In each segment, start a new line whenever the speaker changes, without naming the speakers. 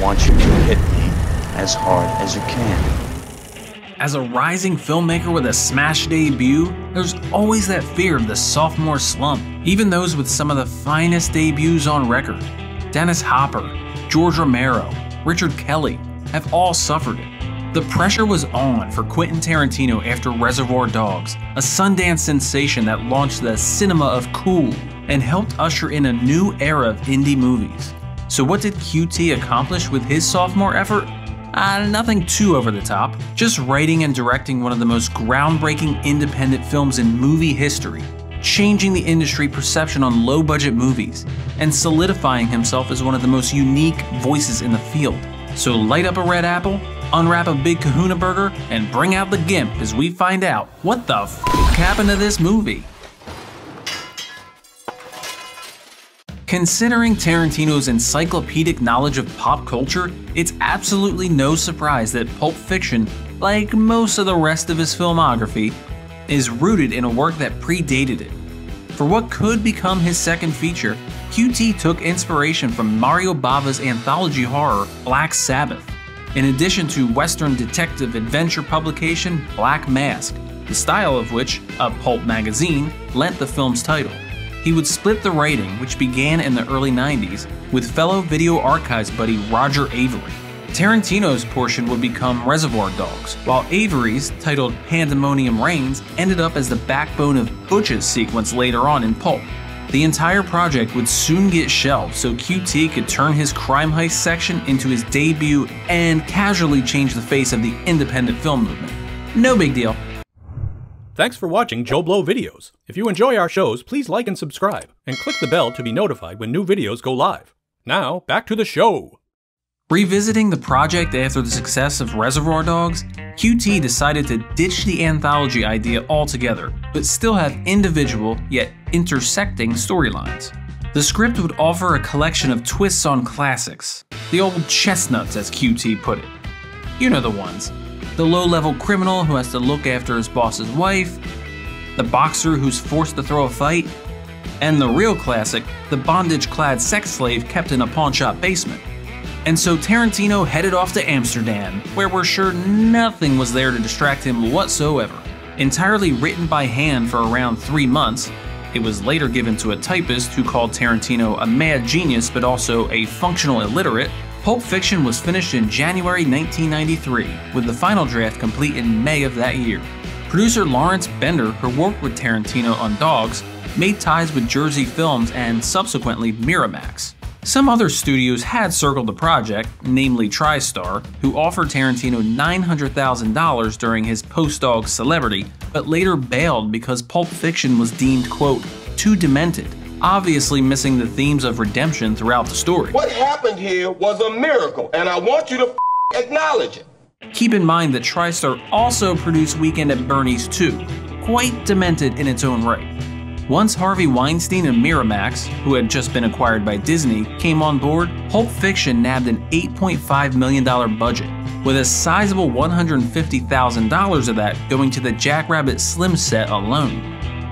want you to hit me as hard as you can.
As a rising filmmaker with a smash debut, there's always that fear of the sophomore slump. Even those with some of the finest debuts on record, Dennis Hopper, George Romero, Richard Kelly, have all suffered it. The pressure was on for Quentin Tarantino after Reservoir Dogs, a Sundance sensation that launched the cinema of cool and helped usher in a new era of indie movies. So what did QT accomplish with his sophomore effort? Nothing too over the top, just writing and directing one of the most groundbreaking independent films in movie history, changing the industry perception on low-budget movies, and solidifying himself as one of the most unique voices in the field. So light up a red apple, unwrap a big kahuna burger, and bring out the gimp as we find out what the f*** happened to this movie. Considering Tarantino's encyclopedic knowledge of pop culture, it's absolutely no surprise that Pulp Fiction, like most of the rest of his filmography, is rooted in a work that predated it. For what could become his second feature, QT took inspiration from Mario Bava's anthology horror Black Sabbath, in addition to Western detective adventure publication Black Mask, the style of which, a pulp magazine, lent the film's title. He would split the writing, which began in the early 90s, with fellow Video Archives buddy Roger Avary. Tarantino's portion would become Reservoir Dogs, while Avary's, titled Pandemonium Reigns, ended up as the backbone of Butch's sequence later on in Pulp. The entire project would soon get shelved so QT could turn his crime heist section into his debut and casually change the face of the independent film movement. No big deal.
Thanks for watching JoBlo videos. If you enjoy our shows, please like and subscribe, and click the bell to be notified when new videos go live. Now, back to the show!
Revisiting the project after the success of Reservoir Dogs, QT decided to ditch the anthology idea altogether, but still have individual, yet intersecting storylines. The script would offer a collection of twists on classics, the old chestnuts as QT put it. You know the ones. The low-level criminal who has to look after his boss's wife, the boxer who's forced to throw a fight, and the real classic, the bondage-clad sex slave kept in a pawnshop basement. And so Tarantino headed off to Amsterdam, where we're sure nothing was there to distract him whatsoever. Entirely written by hand for around 3 months, it was later given to a typist who called Tarantino a mad genius but also a functional illiterate. Pulp Fiction was finished in January 1993, with the final draft complete in May of that year. Producer Lawrence Bender, who worked with Tarantino on Dogs, made ties with Jersey Films and subsequently Miramax. Some other studios had circled the project, namely TriStar, who offered Tarantino $900,000 during his post-Dogs celebrity, but later bailed because Pulp Fiction was deemed, quote, too demented, obviously missing the themes of redemption throughout the story.
What happened here was a miracle, and I want you to acknowledge it.
Keep in mind that TriStar also produced Weekend at Bernie's 2, quite demented in its own right. Once Harvey Weinstein and Miramax, who had just been acquired by Disney, came on board, Pulp Fiction nabbed an $8.5 million budget, with a sizable $150,000 of that going to the Jackrabbit Slim set alone.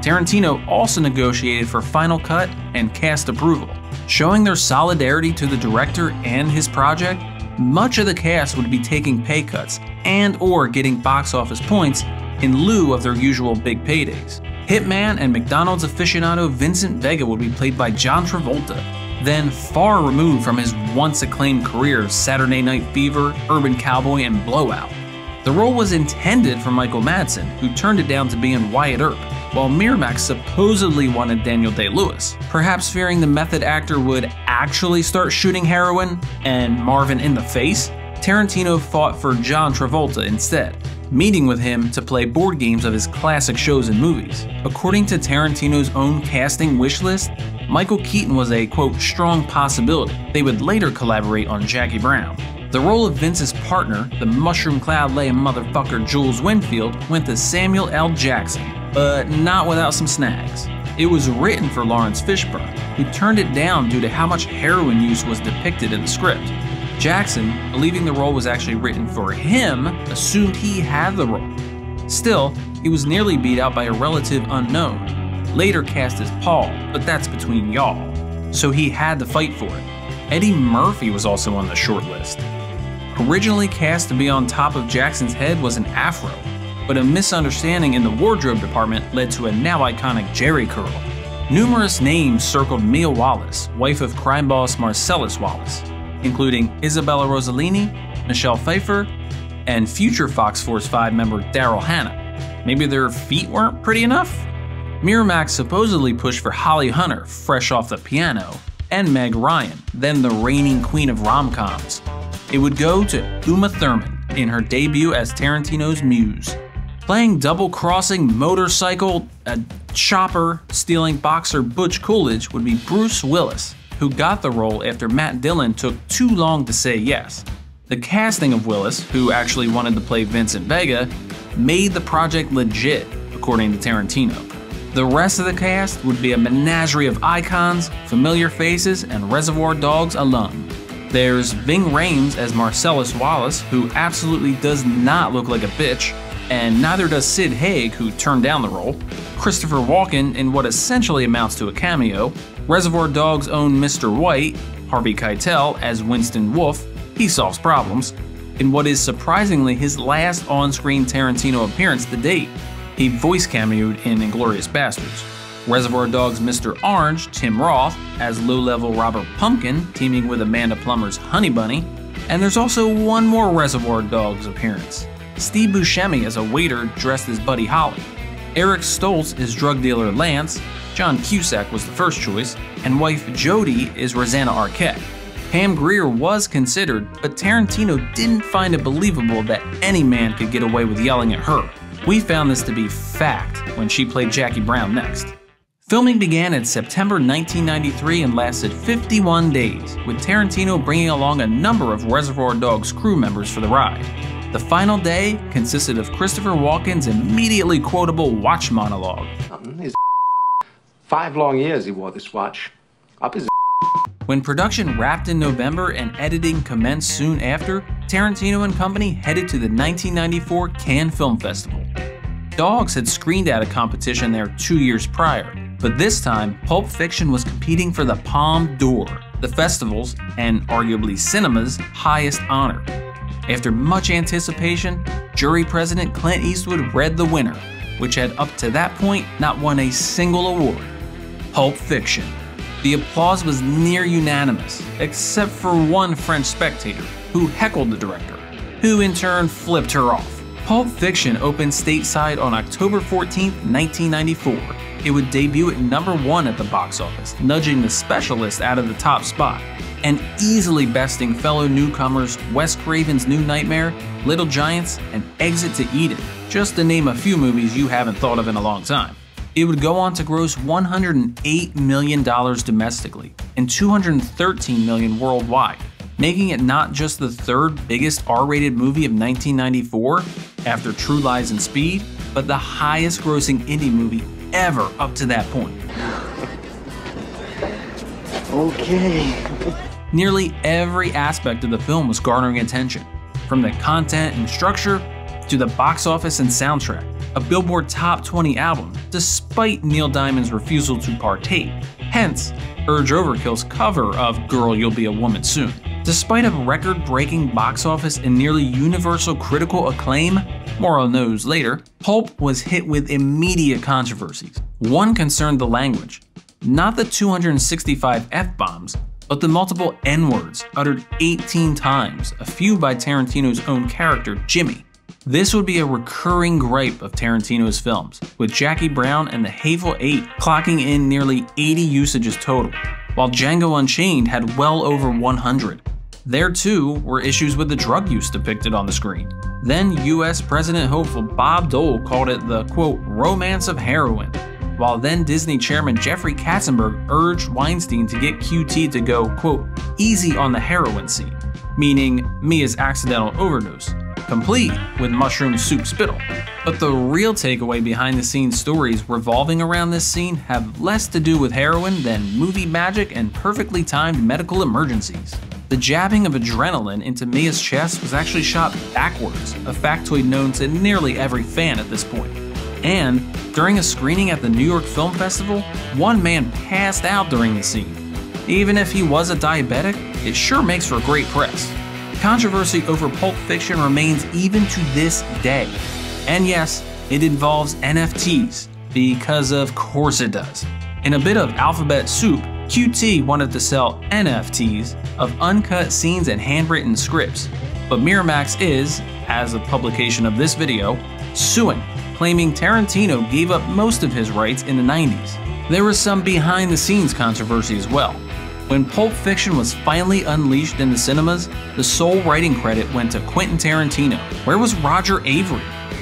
Tarantino also negotiated for final cut and cast approval. Showing their solidarity to the director and his project, much of the cast would be taking pay cuts and/or getting box office points in lieu of their usual big paydays. Hitman and McDonald's aficionado Vincent Vega would be played by John Travolta, then far removed from his once acclaimed careers Saturday Night Fever, Urban Cowboy, and Blowout. The role was intended for Michael Madsen, who turned it down to be in Wyatt Earp, while Miramax supposedly wanted Daniel Day-Lewis, perhaps fearing the method actor would actually start shooting heroin and Marvin in the face. Tarantino fought for John Travolta instead, meeting with him to play board games of his classic shows and movies. According to Tarantino's own casting wish list, Michael Keaton was a, quote, strong possibility. They would later collaborate on Jackie Brown. The role of Vince's partner, the mushroom cloud laying motherfucker Jules Winfield, went to Samuel L. Jackson, but not without some snags. It was written for Lawrence Fishburne, who turned it down due to how much heroin use was depicted in the script. Jackson, believing the role was actually written for him, assumed he had the role. Still, he was nearly beat out by a relative unknown, later cast as Paul, but that's between y'all, so he had to fight for it. Eddie Murphy was also on the short list. Originally cast to be on top of Jackson's head was an afro, but a misunderstanding in the wardrobe department led to a now iconic Jerry curl. Numerous names circled Mia Wallace, wife of crime boss Marcellus Wallace, including Isabella Rossellini, Michelle Pfeiffer, and future Fox Force 5 member Daryl Hannah. Maybe their feet weren't pretty enough? Miramax supposedly pushed for Holly Hunter, fresh off the piano, and Meg Ryan, then the reigning queen of rom-coms. It would go to Uma Thurman in her debut as Tarantino's muse. Playing double-crossing motorcycle, chopper, stealing boxer Butch Coolidge would be Bruce Willis, who got the role after Matt Dillon took too long to say yes. The casting of Willis, who actually wanted to play Vincent Vega, made the project legit, according to Tarantino. The rest of the cast would be a menagerie of icons, familiar faces, and Reservoir Dogs alum. There's Ving Rhames as Marcellus Wallace, who absolutely does not look like a bitch, and neither does Sid Haig, who turned down the role. Christopher Walken in what essentially amounts to a cameo. Reservoir Dogs' own Mr. White, Harvey Keitel, as Winston Wolfe, he solves problems, in what is surprisingly his last on-screen Tarantino appearance to date. He voice cameoed in Inglourious Basterds. Reservoir Dogs' Mr. Orange, Tim Roth, as low-level Robert Pumpkin, teaming with Amanda Plummer's Honey Bunny. And there's also one more Reservoir Dogs appearance. Steve Buscemi as a waiter dressed as Buddy Holly. Eric Stoltz is drug dealer Lance, John Cusack was the first choice, and wife Jody is Rosanna Arquette. Pam Grier was considered, but Tarantino didn't find it believable that any man could get away with yelling at her. We found this to be fact when she played Jackie Brown next. Filming began in September 1993 and lasted 51 days, with Tarantino bringing along a number of Reservoir Dogs crew members for the ride. The final day consisted of Christopher Walken's immediately quotable watch monologue.
His 5 long years he wore this watch. Up his.
When production wrapped in November and editing commenced soon after, Tarantino and company headed to the 1994 Cannes Film Festival. Dogs had screened at a competition there 2 years prior, but this time Pulp Fiction was competing for the Palme d'Or, the festival's, and arguably cinema's, highest honor. After much anticipation, jury president Clint Eastwood read the winner, which had up to that point not won a single award: Pulp Fiction. The applause was near unanimous, except for one French spectator, who heckled the director, who in turn flipped her off. Pulp Fiction opened stateside on October 14, 1994. It would debut at #1 at the box office, nudging The Specialist out of the top spot, and easily besting fellow newcomers Wes Craven's New Nightmare, Little Giants, and Exit to Eden, just to name a few movies you haven't thought of in a long time. It would go on to gross $108 million domestically and $213 million worldwide, making it not just the third biggest R-rated movie of 1994 after True Lies and Speed, but the highest grossing indie movie ever up to that point.
Okay.
Nearly every aspect of the film was garnering attention, from the content and structure to the box office and soundtrack. A Billboard Top 20 album, despite Neil Diamond's refusal to partake. Hence, Urge Overkill's cover of Girl, You'll Be a Woman Soon. Despite a record-breaking box office and nearly universal critical acclaim, more on those later, Pulp was hit with immediate controversies. One concerned the language. Not the 265 F-bombs, but the multiple N-words uttered 18 times, a few by Tarantino's own character, Jimmy. This would be a recurring gripe of Tarantino's films, with Jackie Brown and The Hateful Eight clocking in nearly 80 usages total, while Django Unchained had well over 100. There too were issues with the drug use depicted on the screen. Then US President hopeful Bob Dole called it the, quote, romance of heroin, while then Disney chairman Jeffrey Katzenberg urged Weinstein to get QT to go, quote, easy on the heroin scene, meaning Mia's accidental overdose, complete with mushroom soup spittle. But the real takeaway behind the scenes stories revolving around this scene have less to do with heroin than movie magic and perfectly timed medical emergencies. The jabbing of adrenaline into Mia's chest was actually shot backwards, a factoid known to nearly every fan at this point. And during a screening at the New York Film Festival, one man passed out during the scene. Even if he was a diabetic, it sure makes for great press. Controversy over Pulp Fiction remains even to this day. And yes, it involves NFTs, because of course it does. In a bit of alphabet soup, QT wanted to sell NFTs of uncut scenes and handwritten scripts, but Miramax is, as of publication of this video, suing, claiming Tarantino gave up most of his rights in the 90s. There was some behind-the-scenes controversy as well. When Pulp Fiction was finally unleashed in the cinemas, the sole writing credit went to Quentin Tarantino. Where was Roger Avary,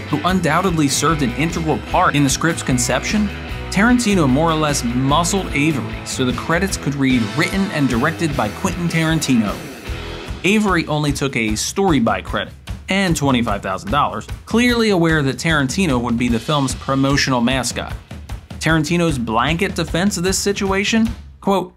who undoubtedly served an integral part in the script's conception? Tarantino more or less muscled Avary so the credits could read written and directed by Quentin Tarantino. Avary only took a story by credit and $25,000, clearly aware that Tarantino would be the film's promotional mascot. Tarantino's blanket defense of this situation? Quote,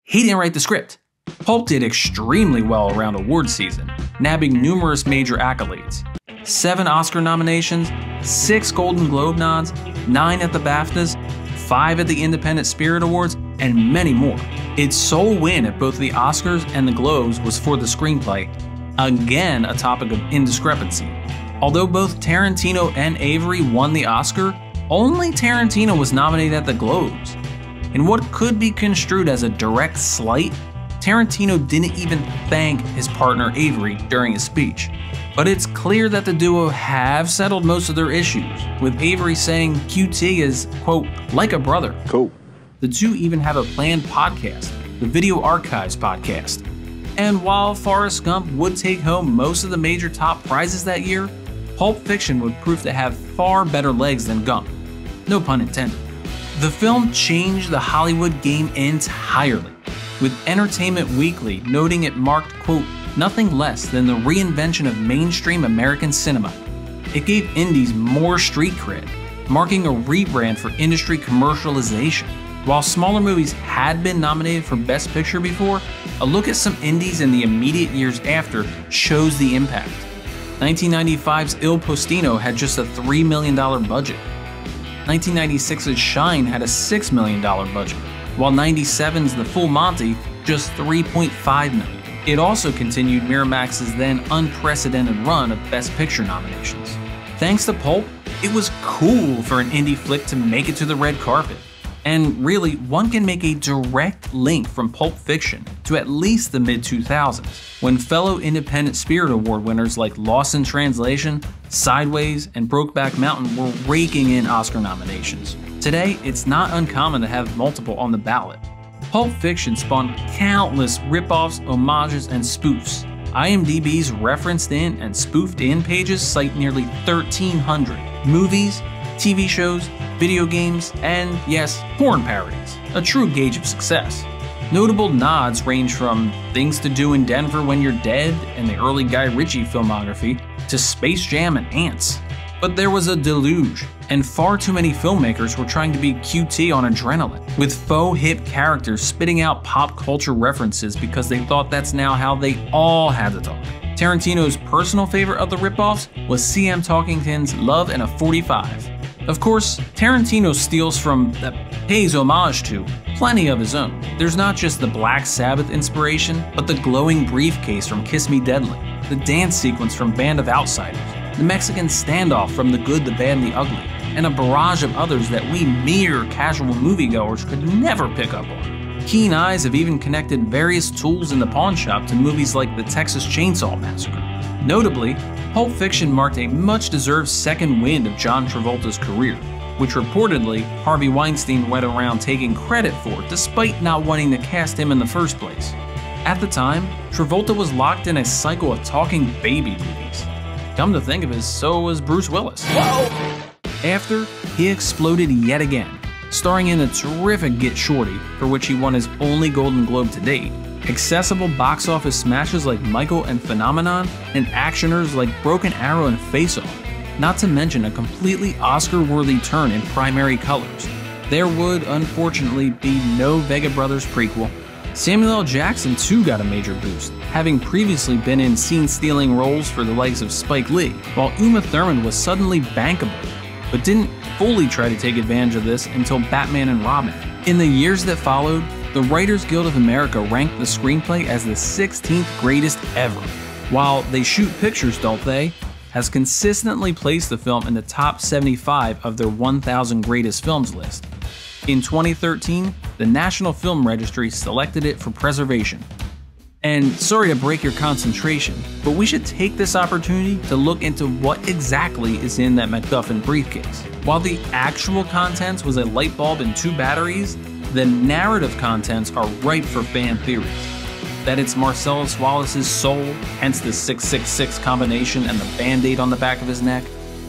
"He didn't write the script." Pulp did extremely well around awards season, nabbing numerous major accolades. 7 Oscar nominations, 6 Golden Globe nods, 9 at the BAFTAs, 5 at the Independent Spirit Awards, and many more. Its sole win at both the Oscars and the Globes was for the screenplay, again a topic of indiscrepancy. Although both Tarantino and Avary won the Oscar, only Tarantino was nominated at the Globes. In what could be construed as a direct slight, Tarantino didn't even thank his partner Avary during his speech. But it's clear that the duo have settled most of their issues, with Avary saying QT is, quote, "like a brother."
Cool.
The two even have a planned podcast, the Video Archives podcast. And while Forrest Gump would take home most of the major top prizes that year, Pulp Fiction would prove to have far better legs than Gump. No pun intended. The film changed the Hollywood game entirely, with Entertainment Weekly noting it marked, quote, "nothing less than the reinvention of mainstream American cinema." It gave indies more street cred, marking a rebrand for industry commercialization. While smaller movies had been nominated for Best Picture before, a look at some indies in the immediate years after shows the impact. 1995's Il Postino had just a $3 million budget. 1996's Shine had a $6 million budget, while 97's The Full Monty just $3.5 million. It also continued Miramax's then unprecedented run of Best Picture nominations. Thanks to Pulp, it was cool for an indie flick to make it to the red carpet. And really, one can make a direct link from Pulp Fiction to at least the mid-2000s, when fellow Independent Spirit Award winners like Lost in Translation, Sideways, and Brokeback Mountain were raking in Oscar nominations. Today, it's not uncommon to have multiple on the ballot. Pulp Fiction spawned countless ripoffs, homages, and spoofs. IMDb's referenced in and spoofed in pages cite nearly 1,300 movies, TV shows, video games, and yes, porn parodies, a true gauge of success. Notable nods range from Things to Do in Denver When You're Dead and the early Guy Ritchie filmography to Space Jam and Ants. But there was a deluge, and far too many filmmakers were trying to be QT on adrenaline, with faux hip characters spitting out pop culture references because they thought that's now how they all had to talk. Tarantino's personal favorite of the ripoffs was C.M. Talkington's Love in a 45. Of course, Tarantino steals from, pays homage to, plenty of his own. There's not just the Black Sabbath inspiration, but the glowing briefcase from Kiss Me Deadly, the dance sequence from Band of Outsiders, the Mexican standoff from The Good, the Bad, and the Ugly, and a barrage of others that we mere casual moviegoers could never pick up on. Keen eyes have even connected various tools in the pawn shop to movies like the Texas Chainsaw Massacre. Notably, Pulp Fiction marked a much-deserved second wind of John Travolta's career, which reportedly Harvey Weinstein went around taking credit for despite not wanting to cast him in the first place. At the time, Travolta was locked in a cycle of talking baby movies. Come to think of it, so was Bruce Willis. Whoa! After, he exploded yet again, starring in the terrific Get Shorty, for which he won his only Golden Globe to date, accessible box office smashes like Michael and Phenomenon, and actioners like Broken Arrow and Face Off, not to mention a completely Oscar-worthy turn in Primary Colors. There would, unfortunately, be no Vega Brothers prequel. Samuel L. Jackson too got a major boost, having previously been in scene-stealing roles for the likes of Spike Lee, while Uma Thurman was suddenly bankable, but didn't fully try to take advantage of this until Batman and Robin. In the years that followed, The Writers Guild of America ranked the screenplay as the 16th greatest ever, while They Shoot Pictures, Don't They? Has consistently placed the film in the top 75 of their 1,000 greatest films list. In 2013, the National Film Registry selected it for preservation. And sorry to break your concentration, but we should take this opportunity to look into what exactly is in that MacGuffin briefcase. While the actual contents was a light bulb and 2 batteries, the narrative contents are ripe for fan theories. That it's Marcellus Wallace's soul, hence the 666 combination and the band-aid on the back of his neck,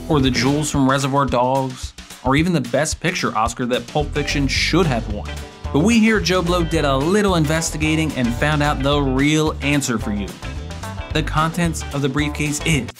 or the jewels from Reservoir Dogs, or even the Best Picture Oscar that Pulp Fiction should have won. But we here at JoBlo did a little investigating and found out the real answer for you. The contents of the briefcase is